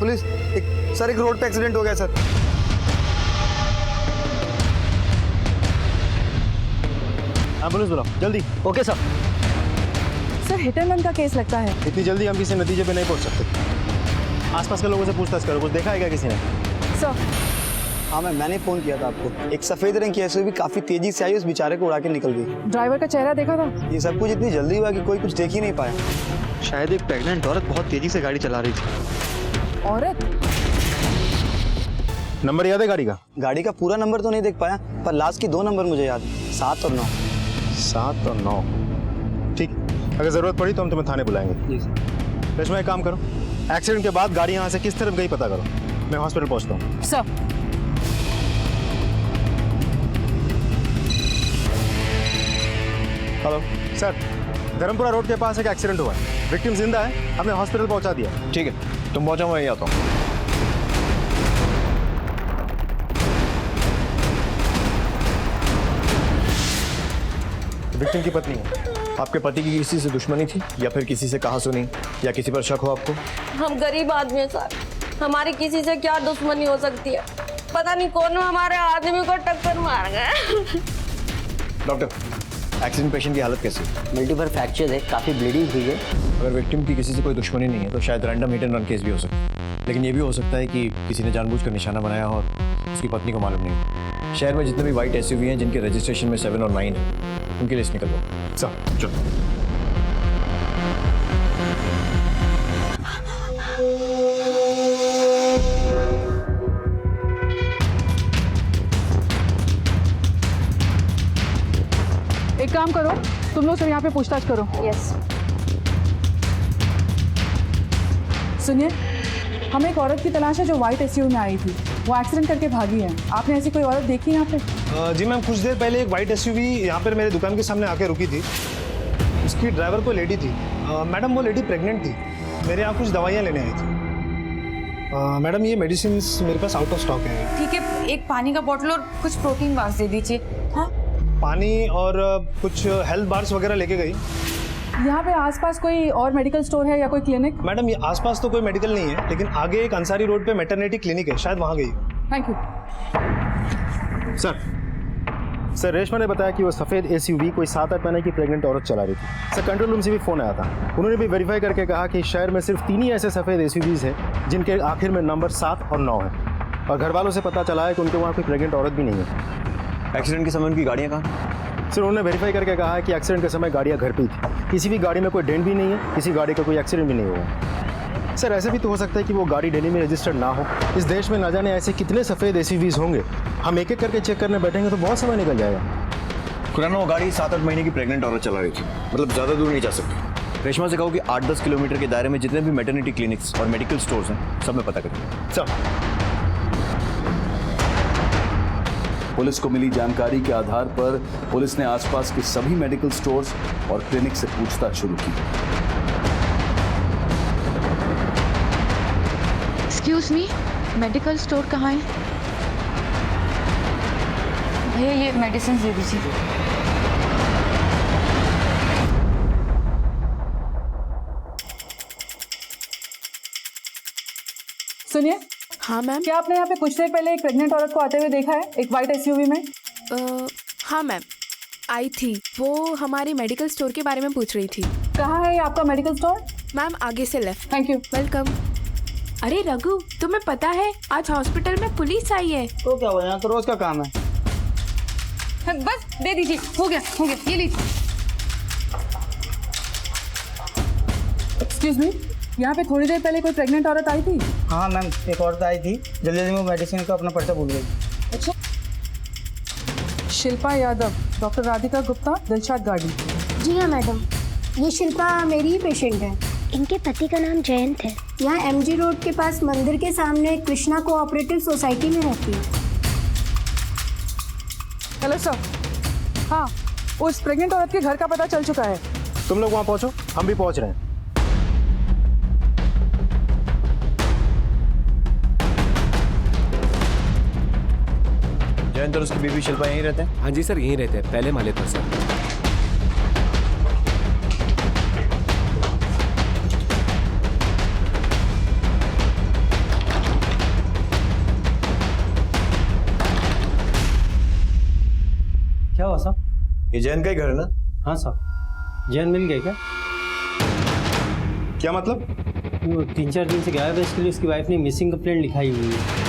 Police, एक road पे accident हो गया सर। एम्बुलेंस बुलाओ जल्दी। Okay sir. Sir hit and run का केस लगता है। इतनी जल्दी हम किसी नतीजे पे नहीं पहुंच सकते। आसपास के लोगों से पूछताछ करो, कुछ देखा है क्या किसी ने? सर हाँ मैम, मैंने फ़ोन किया था आपको। एक सफ़ेद रंग की एसयूवी काफ़ी तेज़ी से आई, उस बेचारे को उड़ा के निकल गई। ड्राइवर का चेहरा देखा था? ये सब कुछ इतनी जल्दी हुआ कि कोई कुछ देख ही नहीं पाया। शायद एक प्रेग्नेंट औरत बहुत तेजी से गाड़ी चला रही थी। औरत? नंबर याद है गाड़ी का? गाड़ी का पूरा नंबर तो नहीं देख पाया, पर लास्ट की 2 नंबर मुझे याद है, 7 और 9। 7 और 9। ठीक, अगर ज़रूरत पड़ी तो हम तुम्हें थाने बुलाएंगे। जी सर। रेशमा एक काम करो, एक्सीडेंट के बाद गाड़ी यहाँ से किस तरफ गई पता करो, मैं हॉस्पिटल पहुँचता हूँ। Sir hello sir, Dharampura road के पास एक एक्सीडेंट हुआ है, विक्टिम जिंदा है, हमने हॉस्पिटल पहुँचा दिया। ठीक है, तुम पहुंचाओ, मैं आता हूँ। विक्टिम की पत्नी है। आपके पति की किसी से दुश्मनी थी या फिर किसी से कहा सुनी या किसी पर शक हो आपको? हम गरीब आदमी हैं सर, हमारी किसी से क्या दुश्मनी हो सकती है? पता नहीं कौन हमारे आदमी को टक्कर मार गया। डॉक्टर, एक्सीडेंट पेशेंट की हालत कैसी है? मल्टीपल फ्रैक्चर है, काफ़ी ब्लीडिंग हुई है। अगर विक्टिम की किसी से कोई दुश्मनी नहीं है तो शायद random hit and run case भी हो सकता है, लेकिन ये भी हो सकता है कि किसी ने जानबूझकर निशाना बनाया हो और उसकी पत्नी को मालूम नहीं। शहर में जितने भी वाइट एसयूवी हैं जिनके रजिस्ट्रेशन में 7 और 9 है, उनकी लिस्ट निकल लो। सर चलो। एक काम करो, तुम लोग सब यहाँ पे पूछताछ करो। यस। सुनिए, हमें एक औरत की तलाश है जो व्हाइट एसयूवी में आई थी। वो एक्सीडेंट करके भागी है। आपने ऐसी कोई औरत देखी यहाँ पे? जी मैम, कुछ देर पहले एक वाइट एसयूवी यहाँ पर मेरे दुकान के सामने आके रुकी थी। उसकी ड्राइवर को लेडी थी। मैडम वो लेडी प्रेग्नेंट थी, मेरे यहाँ कुछ दवाइयाँ लेने आई थी। मैडम ये मेडिसिन मेरे पास आउट ऑफ स्टॉक है। ठीक है, एक पानी का बोतल और कुछ प्रोटीन बार्स दे दीजिए। हाँ, पानी और कुछ हेल्थ बार्स वगैरह लेके गई। यहाँ पे आसपास कोई और मेडिकल स्टोर है या कोई क्लिनिक? मैडम ये आसपास तो कोई मेडिकल नहीं है, लेकिन आगे एक अंसारी रोड पे मैटरनिटी क्लिनिक है, शायद वहाँ गई। Thank you. सर रेशमा ने बताया कि वो सफ़ेद एसयूवी कोई 7-8 महीने की प्रेग्नेंट औरत चला रही थी। सर कंट्रोल रूम से भी फ़ोन आया था, उन्होंने भी वेरीफाई करके कहा कि शहर में सिर्फ 3 ही ऐसे सफ़ेद एसयूवीज़ हैं जिनके आखिर में नंबर 7 और 9 है, और घर वालों से पता चला है कि उनके वहाँ कोई प्रेग्नेंट औरत भी नहीं है। एक्सीडेंट के समय उनकी गाड़ियाँ कहाँ? सर उन्होंने वेरीफाई करके कहा है कि एक्सीडेंट के समय गाड़ियाँ घर पे ही थी, किसी भी गाड़ी में कोई डेंट भी नहीं है, किसी गाड़ी का कोई एक्सीडेंट भी नहीं हुआ। सर ऐसे भी तो हो सकता है कि वो गाड़ी दिल्ली में रजिस्टर्ड ना हो। इस देश में ना जाने ऐसे कितने सफ़ेद एसयूवीज़ होंगे, हम एक एक करके चेक करने बैठेंगे तो बहुत समय निकल जाएगा। खुराना, वो गाड़ी 7-8 महीने की प्रेग्नेंट औरत चला रही थी, मतलब ज़्यादा दूर नहीं जा सकती। रेशमा से कहो कि 8-10 किलोमीटर के दायरे में जितने भी मैटरनिटी क्लिनिक्स और मेडिकल स्टोर्स हैं सब में पता करें। सर पुलिस को मिली जानकारी के आधार पर पुलिस ने आसपास के सभी मेडिकल स्टोर्स और क्लिनिक से पूछताछ शुरू की। एक्सक्यूज मी, मेडिकल स्टोर कहाँ है? भैया ये मेडिसिन दे दीजिए। सुनिए। हाँ मैम। क्या आपने यहाँ पे कुछ देर पहले एक प्रेग्नेंट औरत को आते हुए देखा है, एक व्हाइट एसयूवी में? हाँ मैम, आई थी। वो हमारी मेडिकल स्टोर के बारे में पूछ रही थी। कहाँ है ये आपका मेडिकल स्टोर? मैम आगे से लेफ्ट। Thank you. वेलकम। अरे रघु, तुम्हें पता है आज हॉस्पिटल में पुलिस आई है। तो क्या हुआ, यहाँ तो रोज का काम है। बस दे दीजिए, हो गया ये लीजिए। एक्सक्यूज मी, यहाँ पे थोड़ी देर पहले कोई प्रेग्नेंट औरत आई थी? हाँ मैम, एक औरत आई थी, जल्दी जल्दी वो मेडिसिन का अपना पर्चा भूल गई। अच्छा। शिल्पा यादव, डॉक्टर राधिका गुप्ता, दिलशाद गाड़ी। जी हाँ मैडम, ये शिल्पा मेरी ही पेशेंट है। इनके पति का नाम जयंत है। यहाँ एमजी रोड के पास मंदिर के सामने कृष्णा कोऑपरेटिव सोसाइटी में रहती है। Hello sir. हाँ, उस प्रेग्नेंट औरत के घर का पता चल चुका है। तुम लोग वहाँ पहुँचो, हम भी पहुँच रहे हैं। जयंत और उसकी बीवी शिल्पा यहीं रहते हैं? हाँ जी सर, यहीं रहते हैं, पहले माले पर सर। साहब। ये जैन का ही घर है ना? हाँ साहब। जैन मिल गए क्या? क्या मतलब? वो 3-4 दिन से गायब है, इसके लिए उसकी वाइफ ने मिसिंग कंप्लेंट लिखाई हुई है।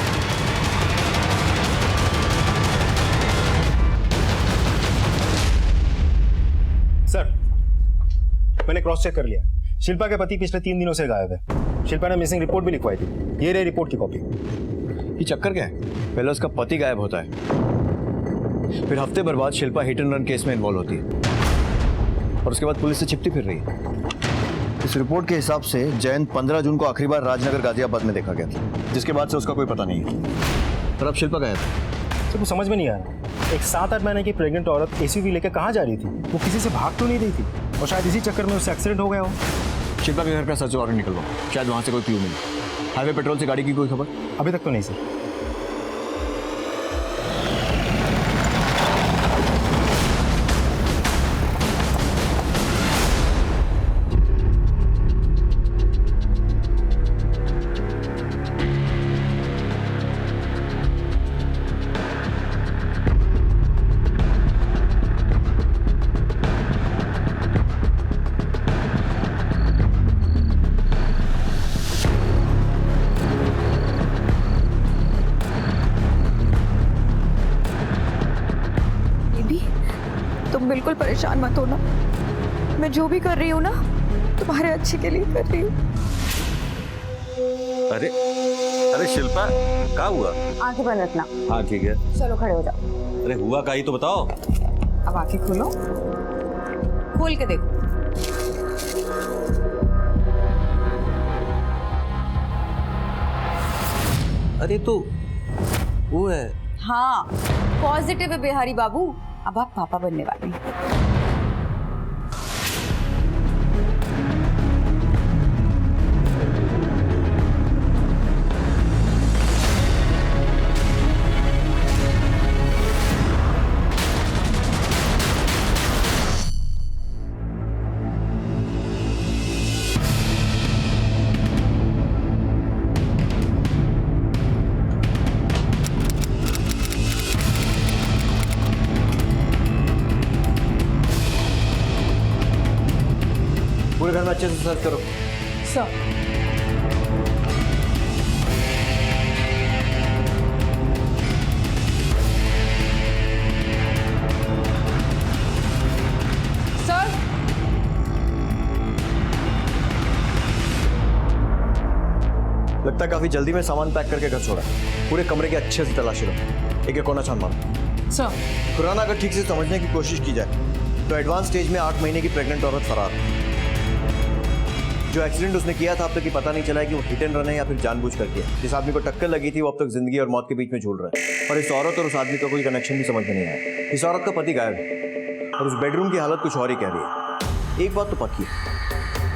सर, मैंने क्रॉस चेक कर लिया। शिल्पा के पति पिछले 3 दिनों से गायब है। शिल्पा ने मिसिंग रिपोर्ट भी लिखवाई थी। ये रही रिपोर्ट की कॉपी। ये चक्कर क्या है? पहले उसका पति गायब होता है, फिर हफ्ते भर बाद Shilpa hit and run case में इन्वॉल्व होती है, और उसके बाद पुलिस से छिपती फिर रही है। इस रिपोर्ट के हिसाब से जैन 15 जून को आखिरी बार राजनगर गाजियाबाद में देखा गया था, जिसके बाद से उसका कोई पता नहीं है। पर अब शिल्पा गायब है। तो समझ में नहीं आ रहा, एक 7-8 महीने की प्रेग्नेंट औरत एसयूवी लेकर कहाँ जा रही थी? वो किसी से भाग तो नहीं रही थी, और शायद इसी चक्कर में उससे एक्सीडेंट हो गया हो। शिल्पा के घर का सर्च वारंट निकलवाओ, शायद वहाँ से कोई क्लू मिले। हाईवे पेट्रोल से गाड़ी की कोई खबर? अभी तक तो नहीं सर। तुम बिल्कुल परेशान मत हो ना, मैं जो भी कर रही हूँ ना तुम्हारे अच्छे के लिए कर रही हूँ। अरे अरे शिल्पा, क्या हुआ? आंखें बंद रखना। हाँ ठीक है। चलो खड़े हो जाओ। अरे हुआ का ही तो बताओ। अब आंखें खोलो, खोल के देखो। अरे तो वो है। हाँ पॉजिटिव है बिहारी बाबू, अब आप पापा बनने वाले हैं। पूरे घर में अच्छे से सर्च करो। सर लगता है काफी जल्दी में सामान पैक करके घर छोड़ा। पूरे कमरे की अच्छे से तलाशी लो, एक एक कोना छान मारो। सर खुराना अगर ठीक से समझने की कोशिश की जाए तो एडवांस स्टेज में 8 महीने की प्रेग्नेंट औरत फरार। जो एक्सीडेंट उसने किया था अब तक ये पता नहीं चला है कि वो हिट एंड रन है या फिर जानबूझ कर किया। जिस आदमी को टक्कर लगी थी वो अब तक जिंदगी और मौत के बीच में झूल रहा है, और इस औरत और उस आदमी का कोई कनेक्शन भी समझ में नहीं आया। इस औरत का पति गायब है और उस बेडरूम की हालत कुछ और ही कह रही है। एक बात तो पक्की है,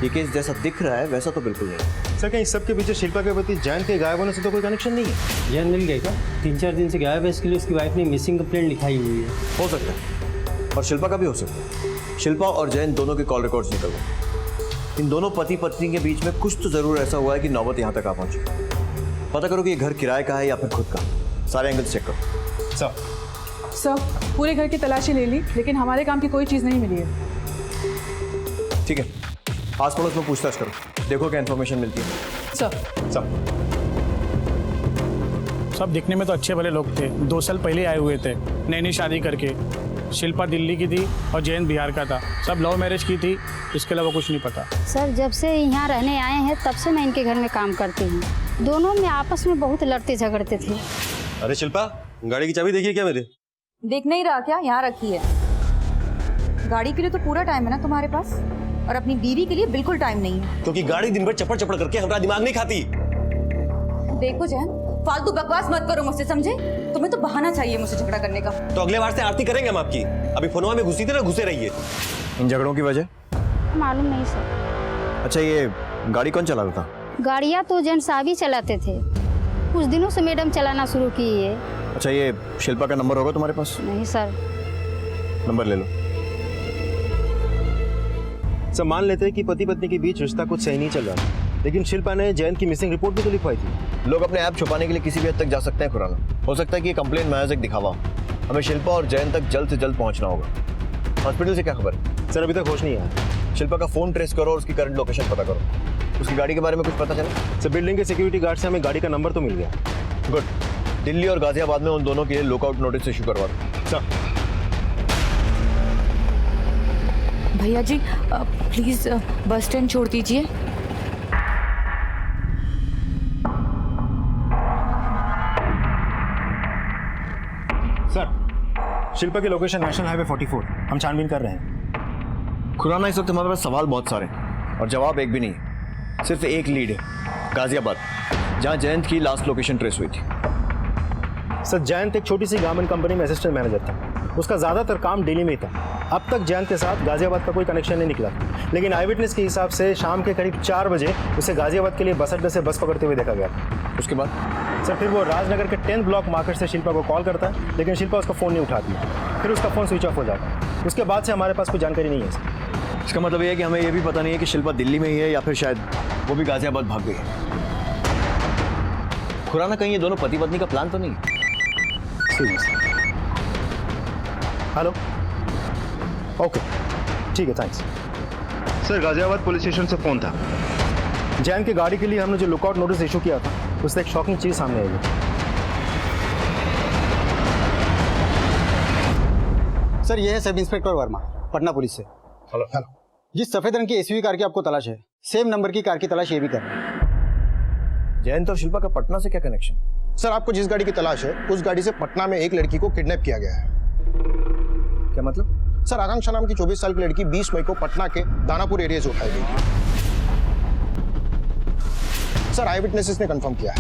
ये केस जैसा दिख रहा है वैसा तो बिल्कुल नहीं। सर, कहीं सब के पीछे शिल्पा के पति जैन के गायब होने से तो कोई कनेक्शन नहीं है? जैन मिल गए क्या? 3-4 दिन से गायब है, इसके लिए उसकी वाइफ ने मिसिंग कंप्लेंट लिखाई हुई है। हो सकता है, और शिल्पा का भी हो सकता है। शिल्पा और जैन दोनों के कॉल रिकॉर्ड्स निकल गए। इन दोनों पति पत्नी के बीच में कुछ तो जरूर ऐसा हुआ है कि नौबत यहाँ तक आ पहुंची। पता करो कि ये घर किराए का है या फिर खुद का। सारे एंगल्स चेक करो। सर पूरे घर की तलाशी ले ली, लेकिन हमारे काम की कोई चीज़ नहीं मिली है। ठीक है, आस पड़ोस में पूछताछ करो, देखो क्या इन्फॉर्मेशन मिलती है। सर सब दिखने में तो अच्छे भले लोग थे, 2 साल पहले आए हुए थे नई नई शादी करके। शिल्पा दिल्ली की थी और जैन बिहार का था, सब लव मैरिज की थी, इसके अलावा कुछ नहीं पता। सर जब से यहाँ रहने आए हैं तब से मैं इनके घर में काम करती हूँ। दोनों में आपस में बहुत लड़ते झगड़ते थे। अरे शिल्पा, गाड़ी की चाबी देखिए क्या मेरे? देख नहीं रहा क्या? यहाँ रखी है। गाड़ी के लिए तो पूरा टाइम है ना तुम्हारे पास, और अपनी बीवी के लिए बिल्कुल टाइम नहीं है। क्योंकि गाड़ी दिन भर चपड़ चपड़ करके हमारा दिमाग नहीं खाती। देखो जैन, फालतू बकवास मत करो मुझसे, समझे? तुम्हें तो बहाना चाहिए मुझसे झगड़ा करने का। तो अगले बार से आरती करेंगे हम आपकी। अभी फोनवा में घुसी थे ना, घुसे रहिए। इन झगड़ों की वजह मालूम नहीं सर। अच्छा, ये गाड़ी कौन चला रहा था? गाड़ियाँ तो जैन साहब ही चलाते थे, कुछ दिनों से मैडम चलाना शुरू की है। अच्छा, ये शिल्पा का नंबर होगा तुम्हारे पास? नहीं सर। नंबर ले लो। सर मान लेते हैं कि पति पत्नी के बीच रिश्ता कुछ सही नहीं चल रहा, लेकिन शिल्पा ने जैन की मिसिंग रिपोर्ट भी तो लिखवाई थी। लोग अपने ऐप छुपाने के लिए किसी भी हद तक जा सकते हैं खुराना। हो सकता है कि ये कंप्लेंट महज एक दिखावा हो। हमें शिल्पा और जयंत तक जल्द से जल्द पहुंचना होगा। हॉस्पिटल से क्या खबर है? सर अभी तक होश नहीं आया। शिल्पा का फोन ट्रेस करो और उसकी करंट लोकेशन पता करो। उसकी गाड़ी के बारे में कुछ पता चला? सर बिल्डिंग के सिक्योरिटी गार्ड से हमें गाड़ी का नंबर तो मिल गया। गुड। दिल्ली और गाजियाबाद में उन दोनों के लिए लुकआउट नोटिस इशू करवा दो। सर भैया जी प्लीज बस स्टैंड छोड़ दीजिए। सर शिल्पा की लोकेशन नेशनल हाईवे 44, हम छानबीन कर रहे हैं। खुराना, इस वक्त हमारे पास सवाल बहुत सारे हैं और जवाब एक भी नहीं। सिर्फ एक लीड है, गाजियाबाद, जहां जयंत की लास्ट लोकेशन ट्रेस हुई थी। सर जयंत एक छोटी सी गारमेंट कंपनी में असिस्टेंट मैनेजर था। उसका ज़्यादातर काम दिल्ली में ही था। अब तक जयंत के साथ गाजियाबाद का कोई कनेक्शन नहीं निकला, लेकिन आई विटनेस के हिसाब से शाम के करीब 4 बजे उसे गाजियाबाद के लिए बस अड्डे से बस पकड़ते हुए देखा गया था। उसके बाद सर फिर वो राजनगर के 10th ब्लॉक मार्केट से शिल्पा को कॉल करता है, लेकिन शिल्पा उसका फ़ोन नहीं उठाती है। फिर उसका फ़ोन स्विच ऑफ हो जाता है। उसके बाद से हमारे पास कोई जानकारी नहीं है सर। इसका मतलब ये है कि हमें ये भी पता नहीं है कि शिल्पा दिल्ली में ही है या फिर शायद वो भी गाजियाबाद भाग गई है। खुराना, कहीं ये दोनों पति पत्नी का प्लान तो नहीं? हेलो, ओके ठीक है, thanks. Sir Ghaziabad police station से फ़ोन था। जयंत की गाड़ी के लिए हमने जो लुकआउट नोटिस इशू किया था, उससे एक शॉकिंग चीज़ सामने आई है। सर ये है sub inspector Verma, Patna police से। हेलो। जिस सफेद रंग की एसयूवी कार की आपको तलाश है, सेम नंबर की कार की तलाश ये भी कर रहे हैं। जयंत और शिल्पा का पटना से क्या कनेक्शन? सर आपको जिस गाड़ी की तलाश है, उस गाड़ी से पटना में एक लड़की को किडनैप किया गया है। क्या मतलब? सर आकांक्षा नाम की 24 साल की लड़की 20 मई को पटना के दानापुर एरिया से उठाई गई थी। सर आई विटनेसेस ने कंफर्म किया है।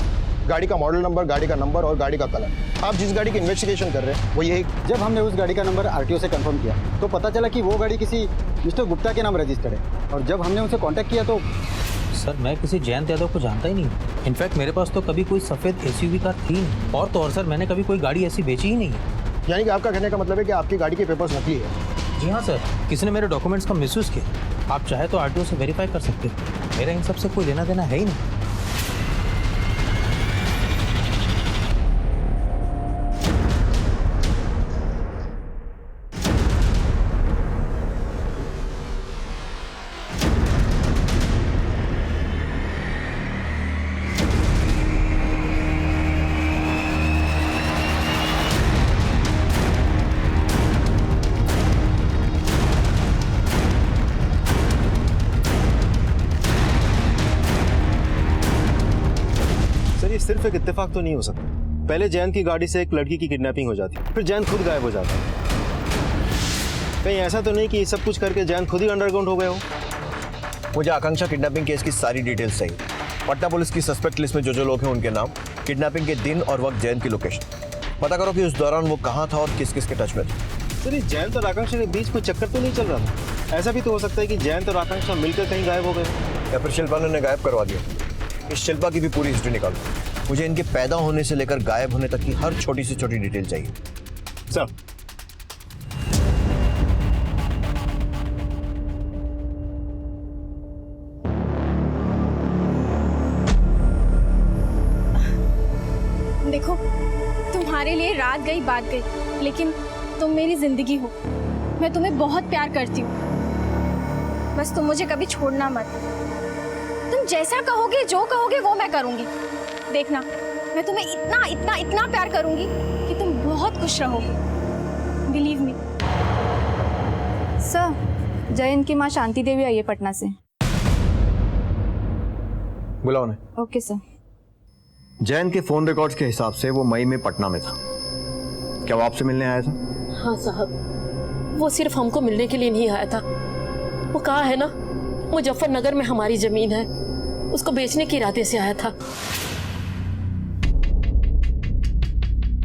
गाड़ी का मॉडल नंबर, गाड़ी का नंबर और गाड़ी का कलर। आप जिस गाड़ी की इन्वेस्टिगेशन कर रहे हैं वो यही। जब हमने उस गाड़ी का नंबर आरटीओ से कंफर्म किया तो पता चला कि वो गाड़ी किसी मिस्टर गुप्ता के नाम रजिस्टर्ड है, और जब हमने उनसे कांटेक्ट किया तो सर मैं किसी जयंत यादव को जानता ही नहीं। इनफैक्ट मेरे पास तो कभी कोई सफ़ेद एसयूवी कार थी नहीं, और तो और सर मैंने कभी कोई गाड़ी ऐसी बेची ही नहीं है। यानी कि आपका कहने का मतलब है कि आपकी गाड़ी के पेपर्स नकली है? जी हाँ सर, किसी ने मेरे डॉक्यूमेंट्स का मिसयूज़ किया। आप चाहे तो आरटीओ से वेरीफाई कर सकते हैं। मेरा इन सब से कोई लेना देना है ही नहीं। सिर्फ एक इत्तेफाक तो नहीं हो सकता। पहले जयंत की गाड़ी से एक लड़की की किडनैपिंग हो जाती, फिर जयंत खुद गायब हो जाता। कहीं ऐसा तो नहीं कि सब कुछ करके जयंत खुद ही अंडरग्राउंड हो गए हो? मुझे आकांक्षा किडनैपिंग केस की सारी डिटेल्स चाहिए। पटना पुलिस की सस्पेक्ट लिस्ट में जो लोग हैं उनके नाम, किडनैपिंग के दिन और वक्त, जयंत की लोकेशन। पता करो कि उस दौरान वो कहाँ था और किस किस के टच में था। सर जयंत और आकांक्षा के बीच कोई चक्कर तो नहीं चल रहा था? ऐसा भी तो हो सकता है कि जयंत और आकांक्षा मिलकर कहीं गायब हो गए, या फिर शिल्पा ने गायब करवा दिया। इस शिल्पा की भी पूरी हिस्ट्री निकालो। मुझे इनके पैदा होने से लेकर गायब होने तक की हर छोटी से छोटी डिटेल चाहिए। सर देखो, तुम्हारे लिए रात गई बात गई, लेकिन तुम मेरी जिंदगी हो। मैं तुम्हें बहुत प्यार करती हूँ। बस तुम मुझे कभी छोड़ना मत। तुम जैसा कहोगे, जो कहोगे वो मैं करूँगी। देखना, मैं तुम्हें इतना इतना इतना प्यार करूंगी कि तुम बहुत खुश रहोगे। Believe me. सर, जयंत की माँ शांति देवी आई है पटना से। बुलाओ उन्हें। Okay sir. जयंत के फोन रिकॉर्ड्स के हिसाब से वो मई में पटना में था। क्या वो आपसे मिलने आया था? हाँ साहब, वो सिर्फ हमको मिलने के लिए नहीं आया था। वो कहा है ना, मुजफ्फरनगर में हमारी जमीन है, उसको बेचने के इरादे से आया था।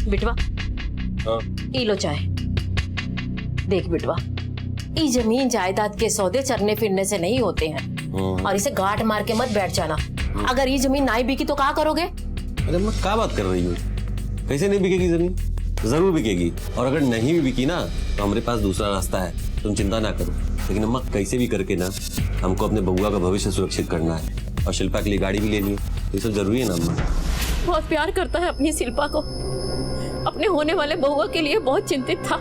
बिटवा, ई लो चाय। देख बिटवा, ये जमीन जायदाद के सौदे चरने फिरने से नहीं होते हैं, और इसे गांठ मार के मत बैठ जाना। अगर ये जमीन नहीं बिकी तो क्या करोगे? अरे मैं क्या बात कर रही हूँ? कैसे नहीं बिकेगी जमीन? जरूर बिकेगी, और अगर नहीं भी बिकी ना तो हमारे पास दूसरा रास्ता है, तुम चिंता ना करो। लेकिन अम्मा कैसे भी करके ना हमको अपने बबुआ का भविष्य सुरक्षित करना है, और शिल्पा के लिए गाड़ी भी लेनी है। ये सब जरूरी है ना अम्मा? बहुत प्यार करता है अपनी शिल्पा को, अपने होने वाले बहुआ के लिए बहुत चिंतित था,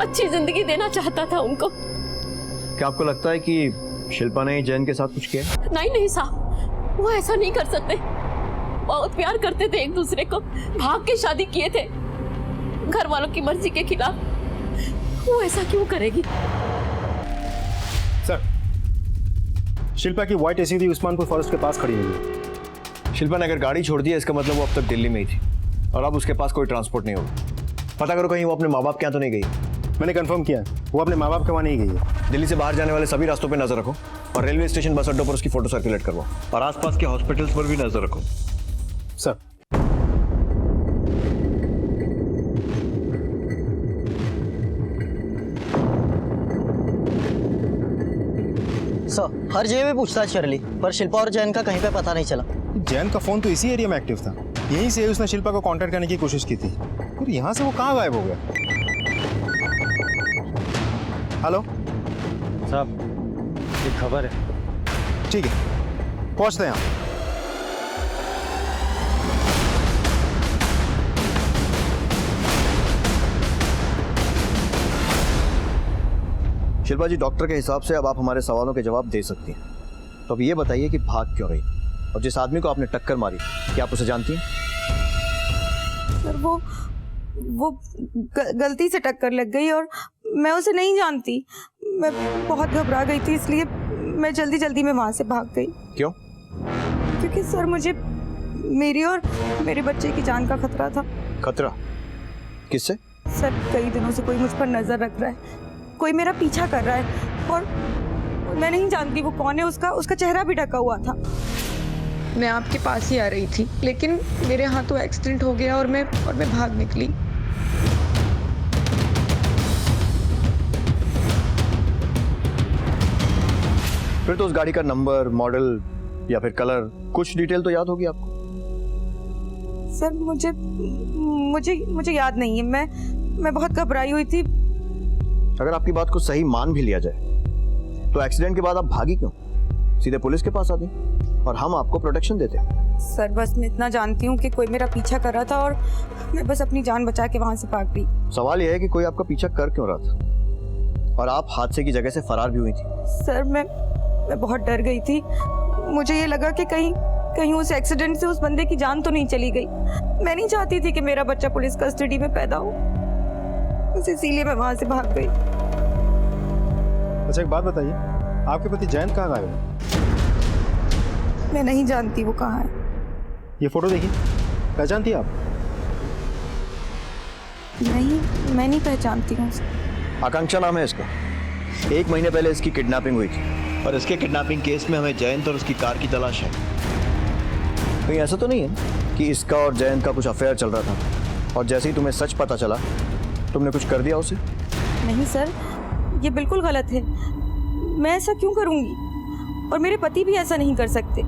अच्छी जिंदगी देना चाहता था उनको। क्या आपको लगता है कि शिल्पा ने जैन के साथ कुछ किया? नहीं साहब, वो ऐसा नहीं कर सकते। बहुत प्यार करते थे एक दूसरे को, भाग के शादी किए थे घर वालों की मर्जी के खिलाफ। वो ऐसा क्यों करेगी? सर, शिल्पा की व्हाइट एसयूवी उस्मानपुर फॉरेस्ट के पास खड़ी हुई है। शिल्पा ने अगर गाड़ी छोड़ दी है, इसका मतलब वो अब तक दिल्ली में ही थी और अब उसके पास कोई ट्रांसपोर्ट नहीं होगा। पता करो कहीं वो अपने माँ बाप के यहाँ तो नहीं गई। मैंने कंफर्म किया है, वो अपने माँ बाप के वहाँ नहीं गई है। दिल्ली से बाहर जाने वाले सभी रास्तों पे नजर रखो और रेलवे स्टेशन, बस अड्डों पर उसकी फोटो सर्कुलेट करवाओ और आसपास के हॉस्पिटल्स पर भी नजर रखो। सर। सर, हर जगह भी पूछताछ कर ली पर शिल्पा और जैन का कहीं पे पता नहीं चला। जैन का फोन तो इसी एरिया में एक्टिव था, यहीं से उसने शिल्पा को कांटेक्ट करने की कोशिश की थी, फिर यहाँ से वो कहाँ गायब हो गया? हेलो साहब, एक खबर है। ठीक है, पहुँचते हैं आप। शिल्पा जी, डॉक्टर के हिसाब से अब आप हमारे सवालों के जवाब दे सकती हैं। तो अब ये बताइए कि भाग क्यों रही और जिस आदमी को आपने टक्कर मारी, क्या आप उसे जानती हैं? सर, वो गलती से टक्कर लग गई और मैं उसे नहीं जानती। मैं बहुत घबरा गई थी, इसलिए मैं जल्दी में वहाँ से भाग गई। क्यों? क्योंकि सर, मुझे मेरी और मेरे बच्चे की जान का खतरा था। खतरा? किससे? सर, कई दिनों से कोई मुझ पर नजर रख रहा है, कोई मेरा पीछा कर रहा है और मैं नहीं जानती वो कौन है। उसका चेहरा भी ढका हुआ था। मैं आपके पास ही आ रही थी, लेकिन मेरे हाथों एक्सीडेंट हो गया और मैं भाग निकली। फिर तो उस गाड़ी का नंबर, मॉडल या फिर कलर, कुछ डिटेल तो याद होगी आपको? सर, मुझे याद नहीं है। मैं बहुत घबराई हुई थी। अगर आपकी बात को सही मान भी लिया जाए तो एक्सीडेंट के बाद आप भागी क्यों? सीधे पुलिस के पास आती और हम आपको प्रोटेक्शन देते। सर, बस मैं इतना जानती हूँ कि कोई मेरा पीछा कर रहा था और मैं बस अपनी जान बचा के वहाँ से भाग गई। सवाल यह है कि कोई आपका पीछा कर क्यों रहा था और आप हादसे की जगह से फरार भी हुई थी? सर, मैं बहुत डर गई थी। मुझे ये लगा कि कहीं उस एक्सीडेंट से उस बंदे की जान तो नहीं चली गई। मैं नहीं चाहती थी कि मेरा बच्चा पुलिस कस्टडी में पैदा हो, इसीलिए मैं वहां से भाग गई। अच्छा, एक बात बताइए, आपके पति जयंत कहाँ गायब है? मैं नहीं जानती वो कहाँ है। ये फोटो देखिए, पहचानती है आप? नहीं, मैं नहीं पहचानती हूँ। आकांक्षा नाम है इसका। 1 महीने पहले इसकी किडनैपिंग हुई थी और इसके किडनैपिंग केस में हमें जयंत और उसकी कार की तलाश है। कहीं ऐसा तो नहीं है कि इसका और जयंत का कुछ अफेयर चल रहा था और जैसे ही तुम्हें सच पता चला तुमने कुछ कर दिया उसे? नहीं सर, ये बिल्कुल गलत है। मैं ऐसा क्यों करूंगी? और मेरे पति भी ऐसा नहीं कर सकते।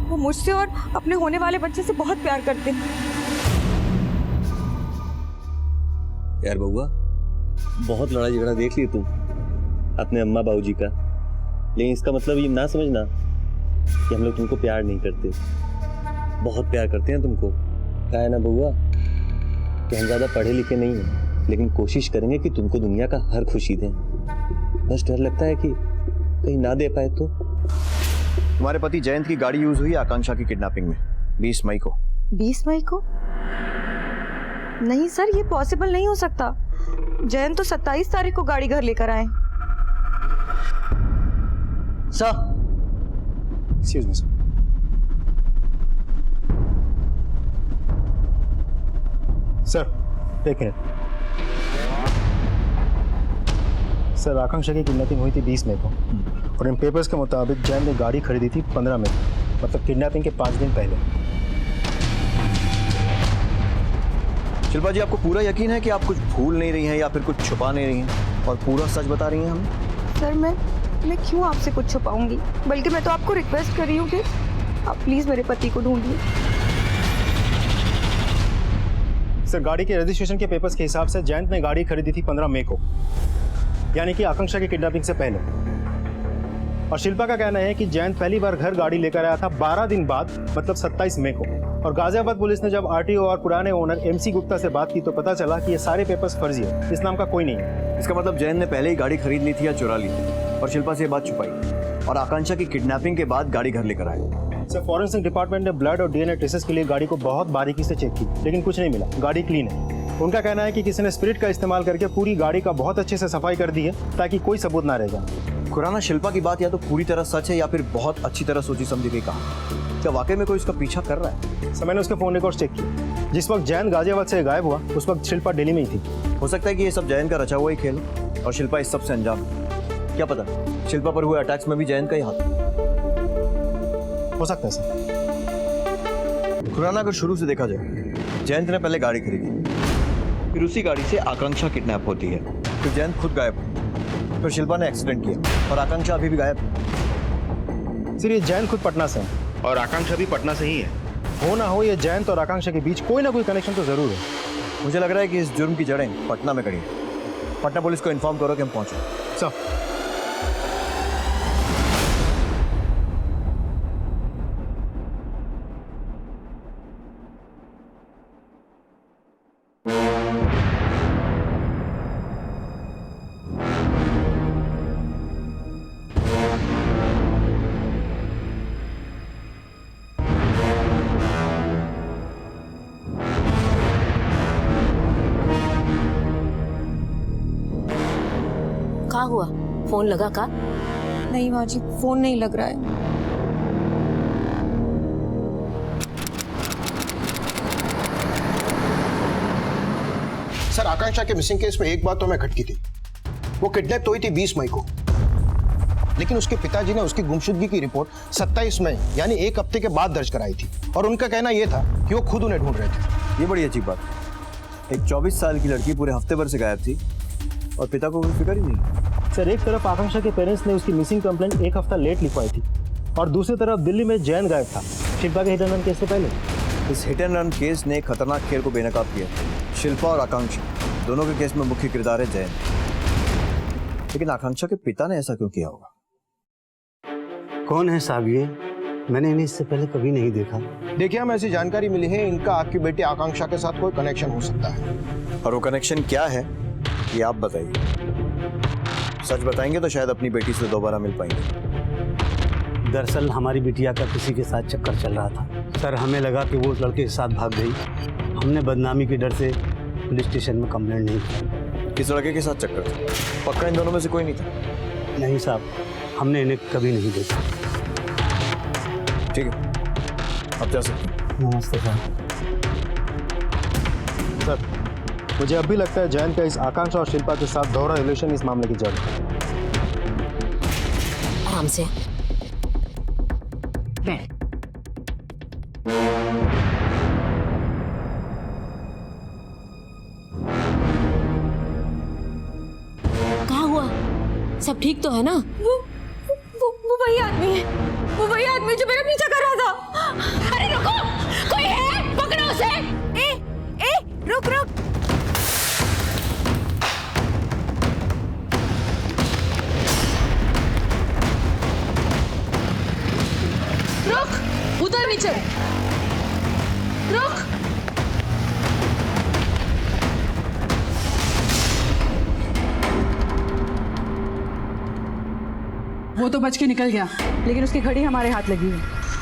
वो मुझसे और अपने होने वाले बच्चे से बहुत प्यार करते हैं। यार बउआ, बहुत लड़ाई झगड़ा देख लिया तुम अपने अम्मा बाबूजी का, लेकिन इसका मतलब ये ना समझना कि हम लोग तुमको प्यार नहीं करते। बहुत प्यार करते हैं तुमको। क्या है ना बउआ कि हम ज़्यादा पढ़े लिखे नहीं हैं, लेकिन कोशिश करेंगे कि तुमको दुनिया का हर खुशी दें। बस डर लगता है कि कहीं ना दे पाए तो। तुम्हारे पति जयंत की गाड़ी यूज हुई आकांक्षा की किडनैपिंग में 20 मई को। 20 मई को? नहीं सर, ये पॉसिबल नहीं हो सकता। जयंत तो 27 तारीख को गाड़ी घर लेकर आए। Sir, excuse me sir. Sir, एक मिनट। सर, आकांक्षा की किडनैपिंग हुई थी 20 मई को और इन पेपर्स के मुताबिक जैन ने गाड़ी खरीदी थी 15 मई, मतलब किडनैपिंग के 5 दिन पहले। शिल्पा जी, आपको पूरा यकीन है कि आप कुछ भूल नहीं रही हैं या फिर कुछ छुपा नहीं रही हैं और पूरा सच बता रही हैं हमें? सर, मैं क्यों आपसे कुछ छुपाऊंगी? बल्कि मैं तो आपको रिक्वेस्ट कर रही हूँ कि आप प्लीज मेरे पति को ढूंढिए। सर, गाड़ी के रजिस्ट्रेशन के पेपर्स के हिसाब से जयंत ने गाड़ी खरीदी थी 15 मई को, यानी कि आकांक्षा की किडनैपिंग से पहले। और शिल्पा का कहना है कि जयंत पहली बार घर गाड़ी लेकर आया था 12 दिन बाद, मतलब 27 मई को। और गाजियाबाद पुलिस ने जब आरटीओ और पुराने ओनर एमसी गुप्ता से बात की तो पता चला कि ये सारे पेपर्स फर्जी है, इस नाम का कोई नहीं है। इसका मतलब जयंत ने पहले ही गाड़ी खरीद ली थी या चुरा ली थी और शिल्पा से ये बात छुपाई और आकांक्षा की किडनैपिंग के बाद गाड़ी घर लेकर आए। सर, फॉरेंसिक डिपार्टमेंट ने ब्लड और डीएनए ट्रेसेस के लिए गाड़ी को बहुत बारीकी से चेक की, लेकिन कुछ नहीं मिला। गाड़ी क्लीन है। उनका कहना है कि किसी ने स्पिरिट का इस्तेमाल करके पूरी गाड़ी का बहुत अच्छे से सफाई कर दी है ताकि कोई सबूत ना रह जाए। खुराना, शिल्पा की बात या तो पूरी तरह सच है या फिर बहुत अच्छी तरह सोची समझी गई कहा। क्या वाकई में कोई इसका पीछा कर रहा है? सर, मैंने उसके फोन रिकॉर्ड चेक किए। जिस वक्त जैन गाजियाबाद से गायब हुआ उस वक्त शिल्पा दिल्ली में ही थी। हो सकता है कि ये सब जयंत का रचा हुआ ही खेल और शिल्पा इस सब से अंजाम है। क्या पता शिल्पा पर हुए अटैक्स में भी जयंत का ही हाथ हो सकता है। सर, खुराना, अगर शुरू से देखा जाए, जयंत ने पहले गाड़ी खरीदी, फिर उसी गाड़ी से आकांक्षा किडनैप होती है, फिर जयंत खुद गायब, फिर शिल्पा ने एक्सीडेंट किया और आकांक्षा अभी भी गायब। सर, ये जैन खुद पटना से है और आकांक्षा भी पटना से ही है। हो ना हो, ये जयंत और आकांक्षा के बीच कोई ना कोई कनेक्शन तो जरूर है। मुझे लग रहा है कि इस जुर्म की जड़ें पटना में कड़ी हैं। पटना पुलिस को इन्फॉर्म करो कि हम पहुंचे। सर, क्या हुआ? फोन लगा का? नहीं माँ जी, फोन नहीं लग रहा है। सर, आकांक्षा के मिसिंग केस में एक बात तो मैं खटकी थी। वो किडनैप तो हुई थी 20 मई को, लेकिन उसके पिताजी ने उसकी गुमशुदगी की रिपोर्ट 27 मई यानी एक हफ्ते के बाद दर्ज कराई थी और उनका कहना यह था कि वो खुद उन्हें ढूंढ रहे थे। ये बड़ी अजीब बात है। एक 24 साल की लड़की पूरे हफ्ते भर से गायब थी और पिता को कोई फिक्र ही नहीं। सर, एक तरफ आकांक्षा के पेरेंट्स ने उसकी मिसिंग कंप्लेंट एक हफ्ता लेट लिखवाई थी और दूसरी तरफ दिल्ली में जैन गायब था शिल्पा के हिट एंड रन केस से पहले। इस हिट एंड रन केस ने खतरनाक खेल को बेनकाब किया। शिल्पा और आकांक्षा दोनों के केस में मुख्य किरदार है जैन, लेकिन आकांक्षा के पिता ने ऐसा क्यों किया होगा? कौन है साहब ये? मैंने इन्हें इससे पहले कभी नहीं देखा। देखिए, हमें ऐसी जानकारी मिली है इनका आपकी बेटी आकांक्षा के साथ कोई कनेक्शन हो सकता है। और वो कनेक्शन क्या है ये आप बताइए। सच बताएंगे तो शायद अपनी बेटी से दोबारा मिल पाएंगे। दरअसल हमारी बिटिया का किसी के साथ चक्कर चल रहा था सर। हमें लगा कि वो उस लड़के के साथ भाग गई। हमने बदनामी के डर से पुलिस स्टेशन में कंप्लेंट नहीं की। किस लड़के के साथ चक्कर था? पक्का इन दोनों में से कोई नहीं था? नहीं साहब, हमने इन्हें कभी नहीं देखा। ठीक है, आप जा सकते हैं। नमस्ते साहब। सर, मुझे अब भी लगता है जैन का इस आकांक्षा और शिल्पा के साथ दोहरा रिलेशन इस मामले की जड़ है। आराम से बैठ। क्या हुआ? सब ठीक तो है ना? वो वही आदमी है, वो वही आदमी जो मेरा पीछा कर रहा था। अरे रुको, कोई है? पकड़ो उसे। ए, रुक रुक। रुक, उतर नीचे। रुक। वो तो बच के निकल गया, लेकिन उसकी घड़ी हमारे हाथ लगी है।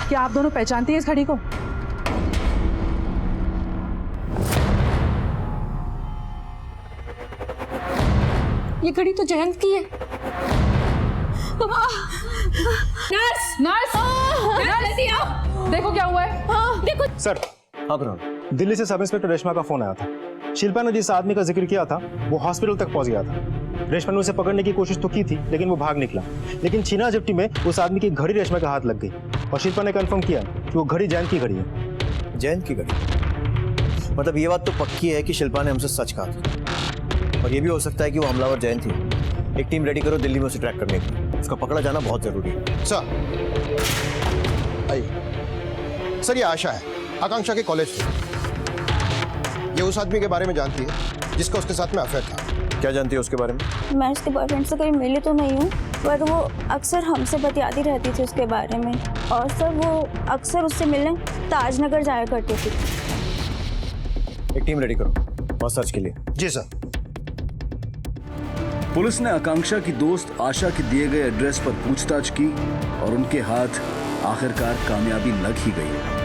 क्या आप दोनों पहचानती हैं इस घड़ी को? ये घड़ी तो जयंत की है। नर्स, नर्स, जल्दी आओ। देखो क्या हुआ है। देखो। सर, दिल्ली से सब इंस्पेक्टर रेशमा का फोन आया था। शिल्पा ने जिस आदमी का जिक्र किया था वो हॉस्पिटल तक पहुंच गया था। रेशमा ने उसे पकड़ने की कोशिश तो की थी, लेकिन वो भाग निकला। लेकिन छीना झपटी में उस आदमी की घड़ी रेशमा के हाथ लग गई और शिल्पा ने कंफर्म किया कि वो घड़ी जैन की घड़ी है। जैन की घड़ी? मतलब ये बात तो पक्की है कि शिल्पा ने हमसे सच कहा था, और ये भी हो सकता है कि वो हमलावर जैन थी। एक टीम रेडी करो दिल्ली में उसे ट्रैक करने की। उसका पकड़ा जाना बहुत जरूरी है। सर आइए। सर, ये आशा है, आकांक्षा के कॉलेज से। ये उस आदमी के बारे में जानती है जिसका उसके साथ में अफेयर था। क्या जानती है उसके बारे में? मैं उसके बॉयफ्रेंड से कभी मिली तो नहीं हूँ, पर वो अक्सर हमसे बतियाती रहती थी उसके बारे में। और सर वो अक्सर उससे मिलने ताजनगर जाया करती थी। एक टीम रेडी करो और सर्च के लिए। जी सर। पुलिस ने आकांक्षा की दोस्त आशा के दिए गए एड्रेस पर पूछताछ की और उनके हाथ आखिरकार कामयाबी लग ही गई।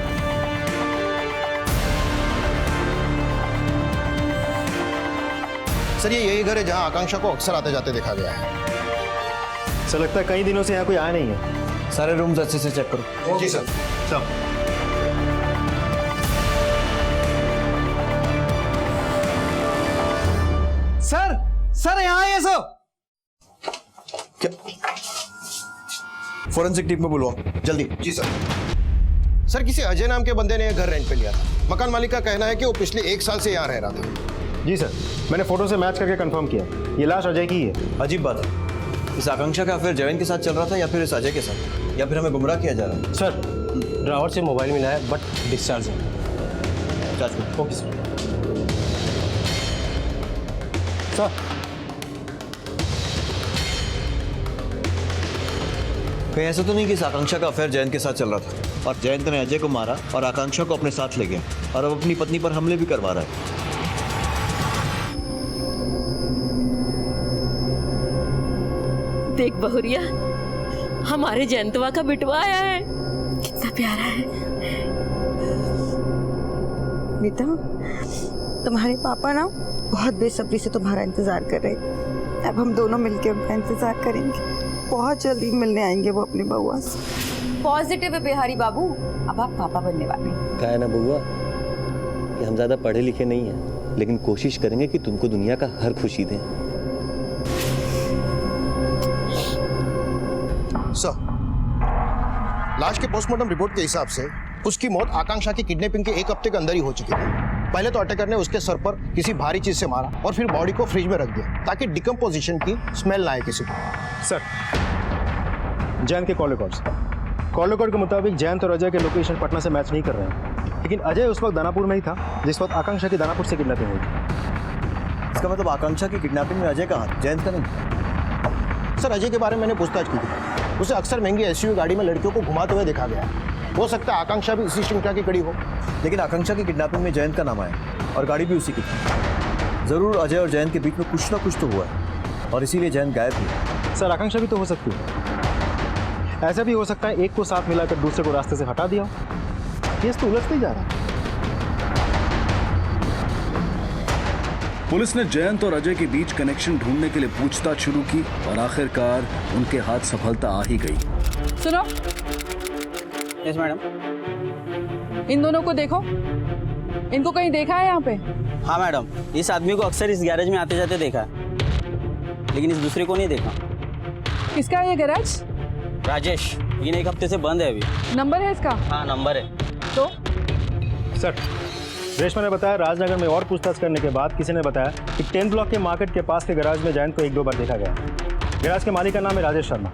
सर ये यही घर है जहां आकांक्षा को अक्सर आते जाते देखा गया है। सर लगता है कई दिनों से यहाँ कोई आया नहीं है। सारे रूम्स अच्छे से चेक करो। जी सर। सर सर यहाँ आइए सब। क्या फोरेंसिक टीम में बुलवाओ जल्दी। जी सर। सर किसी अजय नाम के बंदे ने यह घर रेंट पे लिया था। मकान मालिक का कहना है कि वो पिछले 1 साल से यहाँ रह रहा था। जी सर, मैंने फोटो से मैच करके कंफर्म किया, ये लाश अजय की है। अजीब बात है, इस आकांक्षा का अफेयर जयंत के साथ चल रहा था या फिर इस अजय के साथ, या फिर हमें गुमराह किया जा रहा है? सर ड्रावर से मोबाइल मिला है बट डिस्चार्ज है। Okay sir. कहीं ऐसा तो नहीं कि इस आकांक्षा का अफेयर जयंत के साथ चल रहा था और जयंत ने अजय को मारा और आकांक्षा को अपने साथ ले गया और अब अपनी पत्नी पर हमले भी करवा रहा है? देख बहुरिया, हमारे जयंतवा का बिटवा आया है, कितना प्यारा है। बेटा तुम्हारे पापा ना बहुत बेसब्री से तुम्हारा इंतजार कर रहे हैं। अब हम दोनों मिलकर उनका इंतजार करेंगे। बहुत जल्दी मिलने आएंगे वो अपनी बउआ से। पॉजिटिव है बिहारी बाबू, अब आप पापा बनने वाले हैं। कहा है ना बउआ कि हम ज्यादा पढ़े लिखे नहीं हैं, लेकिन कोशिश करेंगे कि तुमको दुनिया का हर खुशी दें। सर लाश के पोस्टमार्टम रिपोर्ट के हिसाब से उसकी मौत आकांक्षा की किडनैपिंग के 1 हफ्ते के अंदर ही हो चुकी थी। पहले तो अटैकर ने उसके सर पर किसी भारी चीज से मारा और फिर बॉडी को फ्रिज में रख दिया ताकि डिकम्पोजिशन की स्मेल ना आए किसी को। सर जयंत के कॉल रिकॉर्ड के मुताबिक जयंत और अजय के लोकेशन पटना से मैच नहीं कर रहे हैं, लेकिन अजय उस वक्त दानापुर में ही था जिस वक्त आकांक्षा की दानापुर से किडनैपिंग हुई थी। इसका मतलब आकांक्षा की किडनैपिंग में अजय का हाथ, जयंत का नहीं? सर अजय के बारे में मैंने पूछताछ की थी, उसे अक्सर महंगी एसयूवी गाड़ी में लड़कियों को घुमाते हुए देखा गया है। हो सकता है आकांक्षा भी इसी श्रृंखला की कड़ी हो। लेकिन आकांक्षा की किडनैपिंग में जयंत का नाम आया और गाड़ी भी उसी की थी। जरूर अजय और जयंत के बीच में कुछ ना कुछ तो हुआ है और इसीलिए जयंत गायब हुआ। सर आकांक्षा भी तो हो सकती है, ऐसा भी हो सकता है एक को साथ मिलाकर दूसरे को रास्ते से हटा दिया हो। केस तो उलझते ही जा रहा है। पुलिस ने जयंत और अजय के बीच कनेक्शन ढूंढने के लिए पूछताछ शुरू की और आखिरकार उनके हाथ सफलता आ ही गई। सुनो। Yes madam. इन दोनों को देखो, इनको कहीं देखा है यहाँ पे? हाँ मैडम, इस आदमी को अक्सर इस गैरेज में आते जाते देखा है, लेकिन इस दूसरे को नहीं देखा। किसका है ये गैरेज? राजेश, लेकिन 1 हफ्ते से बंद है अभी। नंबर है इसका? हाँ नंबर है। तो सर रेशमा ने बताया राजनगर में और पूछताछ करने के बाद किसी ने बताया कि 10 ब्लॉक के मार्केट के पास के गैराज में जयंत को 1-2 बार देखा गया। गैराज के मालिक का नाम है राजेश शर्मा।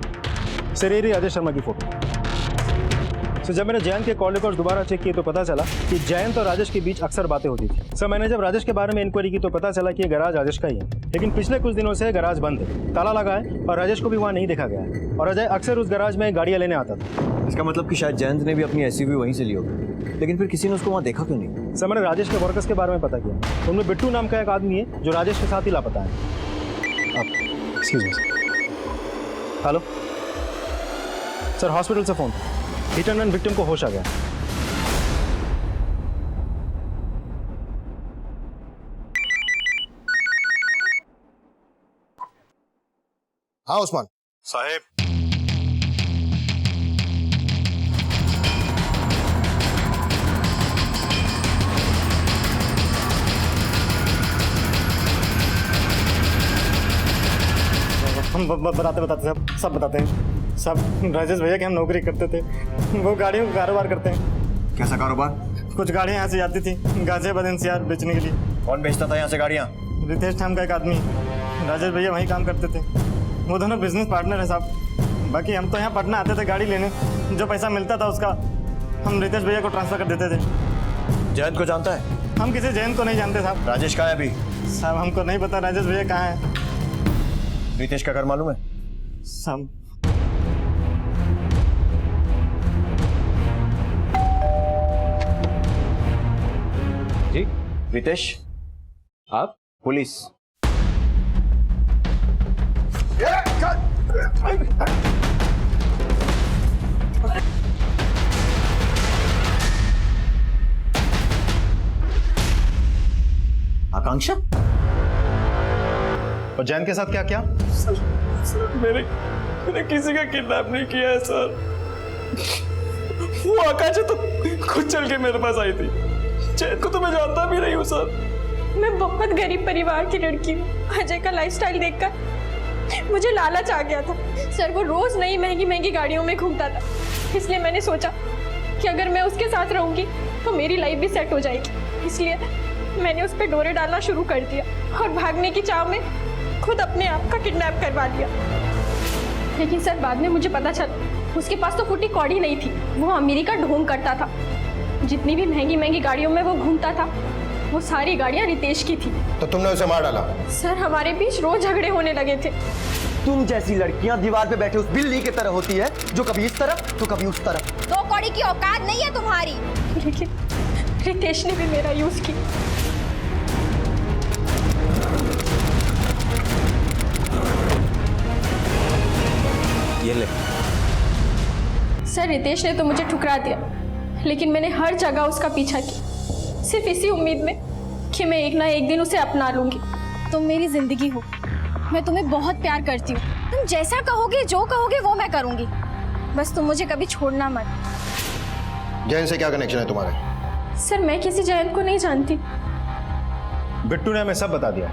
सर ये रही राजेश शर्मा की फोटो। सर जब मैंने जयंत के कॉल रिकॉर्ड दोबारा चेक किए तो पता चला कि जयंत और राजेश के बीच अक्सर बातें होती थी। सर मैंने जब राजेश के बारे में इंक्वायरी की तो पता चला कि ये गैराज राजेश का ही है, लेकिन पिछले कुछ दिनों से गैराज बंद है, ताला लगा है और राजेश को भी वहाँ नहीं देखा गया है। और अजय अक्सर उस गैराज में गाड़ियाँ लेने आता था। इसका मतलब कि शायद जयंत ने भी अपनी एसयूवी वहीं से ली होगी, लेकिन फिर किसी ने उसको वहाँ देखा क्यों नहीं? सर मैंने राजेश के वर्कर्स के बारे में पता किया, उनमें बिट्टू नाम का एक आदमी है जो राजेश के साथ ही लापता है। Excuse me sir. Hello sir, hospital से phone, hit and run victim को होश आ गया। हाँ उस्मान साहेब, हम बताते सब बताते हैं। सब राजेश भैया की हम नौकरी करते थे, वो गाड़ियों का कारोबार करते हैं। कैसा कारोबार? कुछ गाड़ियाँ यहाँ से जाती थी गाजियाबाद NCR बेचने के लिए। कौन बेचता था यहाँ से गाड़ियाँ? रितेश नाम का एक आदमी, राजेश भैया वहीं काम करते थे। वो दोनों बिजनेस पार्टनर है साहब। बाकी हम तो यहाँ पटना आते थे गाड़ी लेने, जो पैसा मिलता था उसका हम रितेश भैया को ट्रांसफर कर देते थे। जयंत को जानता है? हम किसी जैन को नहीं जानते साहब। राजेश कहाँ है अभी? साहब हमको नहीं पता राजेश भैया कहाँ है। रितेश का घर मालूम है? साहब जी रितेश, आप? पुलिस। आकांक्षा? और जैन के साथ क्या क्या? सर मैंने किसी का किडनैप नहीं किया है सर। वो आकाश तो खुद चल के मेरे पास आई थी। जैन को तो मैं जानता भी नहीं हूँ सर। मैं बहुत गरीब परिवार की लड़की हूँ। अजय का लाइफस्टाइल देखकर मुझे लालच आ गया था। सर वो रोज नई महंगी महंगी गाड़ियों में घूमता था, इसलिए मैंने सोचा कि अगर मैं उसके साथ रहूंगी तो मेरी लाइफ भी सेट हो जाएगी। इसलिए मैंने उस पर डोरे डालना शुरू कर दिया और भागने की चाह में खुद अपने आप का किडनैप करवा लिया। लेकिन सर बाद में मुझे पता चला उसके पास तो फुटी कौड़ी नहीं थी, वो अमीरी का ढोंग करता था। जितनी भी महंगी महंगी गाड़ियों में वो घूमता था वो सारी गाड़ियां रितेश की थी। तो तुमने उसे मार डाला? सर हमारे बीच रोज झगड़े होने लगे थे। तुम जैसी लड़कियां दीवार पे बैठे उस बिल्ली की तरह होती है, जो कभी इस तरफ तो कभी उस तरफ। दो कौड़ी की औकात नहीं है तुम्हारी। लेकिन रितेश ने भी मेरा यूज किया। ये ले। सर रितेश ने तो मुझे ठुकरा दिया, लेकिन मैंने हर जगह उसका पीछा किया, सिर्फ इसी उम्मीद में कि मैं एक ना एक दिन उसे अपना लूंगी। तुम मेरी जिंदगी हो, मैं तुम्हें बहुत प्यार करती हूँ। तुम जैसा कहोगे जो कहोगे वो मैं करूंगी, बस तुम मुझे कभी छोड़ना मत। जैन से क्या कनेक्शन है तुम्हारा? सर मैं किसी जैन को नहीं जानती। बिट्टू ने हमें सब बता दिया।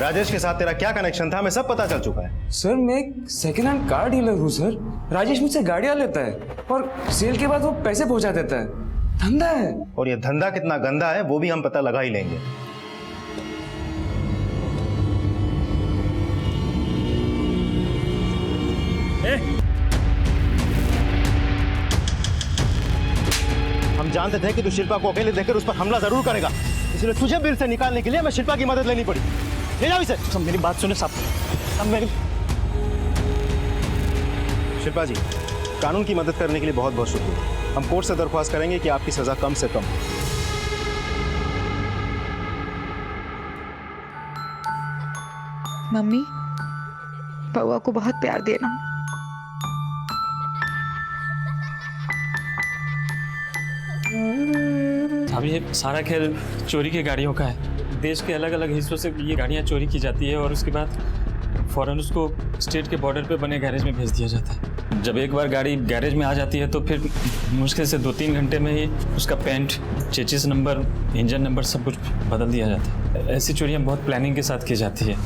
राजेश के साथ तेरा क्या कनेक्शन था हमें सब पता चल चुका है। सर मैं एक सेकेंड हैंड कार डीलर हूँ सर। राजेश मुझसे गाड़ियाँ लेता है और सेल के बाद वो पैसे पहुंचा देता है। धंधा है। और ये धंधा कितना गंदा है वो भी हम पता लगा ही लेंगे। हम जानते थे कि तू शिल्पा को अकेले देखकर उस पर हमला जरूर करेगा, इसलिए तुझे बिल से निकालने के लिए हमें शिल्पा की मदद लेनी पड़ी। ले जाओ इसे। सब मेरी बात सुने सब मेरी। शिल्पा जी, कानून की मदद करने के लिए बहुत बहुत शुक्रिया। हम कोर्ट से दरख्वास्त करेंगे कि आपकी सजा कम से कम। मम्मी बउआ को बहुत प्यार देना। अब ये सारा खेल चोरी की गाड़ियों का है। देश के अलग अलग हिस्सों से ये गाड़ियाँ चोरी की जाती है और उसके बाद फ़ौरन उसको स्टेट के बॉर्डर पे बने गैरेज में भेज दिया जाता है। जब एक बार गाड़ी गैरेज में आ जाती है तो फिर मुश्किल से 2-3 घंटे में ही उसका paint, chassis number, engine number सब कुछ बदल दिया जाता है। ऐसी चोरियाँ बहुत प्लानिंग के साथ की जाती है।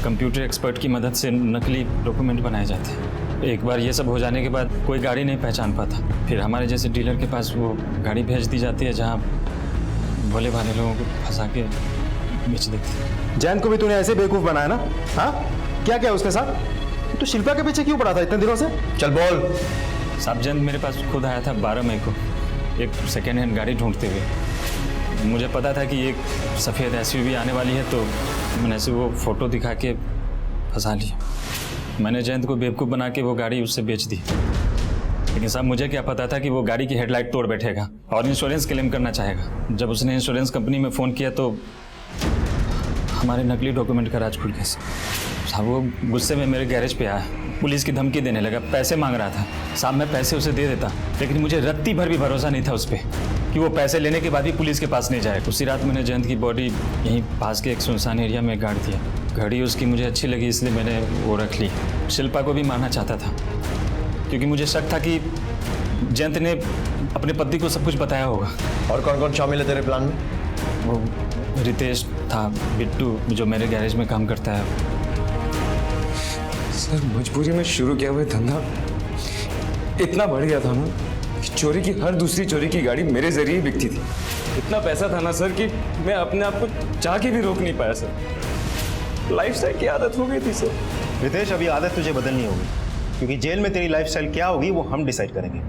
कंप्यूटर एक्सपर्ट की मदद से नकली डॉक्यूमेंट बनाए जाते हैं। एक बार ये सब हो जाने के बाद कोई गाड़ी नहीं पहचान पाता, फिर हमारे जैसे डीलर के पास वो गाड़ी भेज दी जाती है जहाँ भोले भाले लोगों को फंसा के बेच देते। जैन को भी तूने ऐसे बेवकूफ बनाया ना? हाँ, क्या क्या उसके साथ? तो शिल्पा के पीछे क्यों पड़ा था इतने दिनों से? चल बोल। साहब जैन मेरे पास खुद आया था 12 मई को एक सेकेंड हैंड गाड़ी ढूंढते हुए। मुझे पता था कि एक सफ़ेद SUV आने वाली है, तो मैंने ऐसे वो फ़ोटो दिखा के फंसा लिया। मैंने जयंत को बेवकूफ़ बना के वो गाड़ी उससे बेच दी। लेकिन साहब मुझे क्या पता था कि वो गाड़ी की हेडलाइट तोड़ बैठेगा और इंश्योरेंस क्लेम करना चाहेगा। जब उसने इंश्योरेंस कंपनी में फ़ोन किया तो हमारे नकली डॉक्यूमेंट का राज खुल गया। साहब वो गुस्से में मेरे गैरेज पे आया, पुलिस की धमकी देने लगा, पैसे मांग रहा था। साहब मैं पैसे उसे दे देता, लेकिन मुझे रत्ती भर भी भरोसा नहीं था उस पर कि वो पैसे लेने के बाद भी पुलिस के पास नहीं जाए। उसी रात मैंने जयंत की बॉडी यहीं पास के एक सुनसान एरिया में गाड़ दिया। घड़ी उसकी मुझे अच्छी लगी इसलिए मैंने वो रख ली। शिल्पा को भी मारना चाहता था क्योंकि मुझे शक था कि जयंत ने अपने पति को सब कुछ बताया होगा। और कौन कौन शामिल है तेरे प्लान में? वो रितेश था, बिट्टू जो मेरे गैरेज में काम करता है। सर मजबूरी में शुरू किया हुआ धंधा इतना बढ़ गया था ना कि चोरी की हर दूसरी चोरी की गाड़ी मेरे जरिए बिकती थी। इतना पैसा था ना सर कि मैं अपने आप को चाह के भी रोक नहीं पाया सर। लाइफस्टाइल की आदत हो गई थी सर। रितेश, अभी आदत तुझे बदलनी होगी क्योंकि जेल में तेरी लाइफस्टाइल क्या होगी वो हम डिसाइड करेंगे।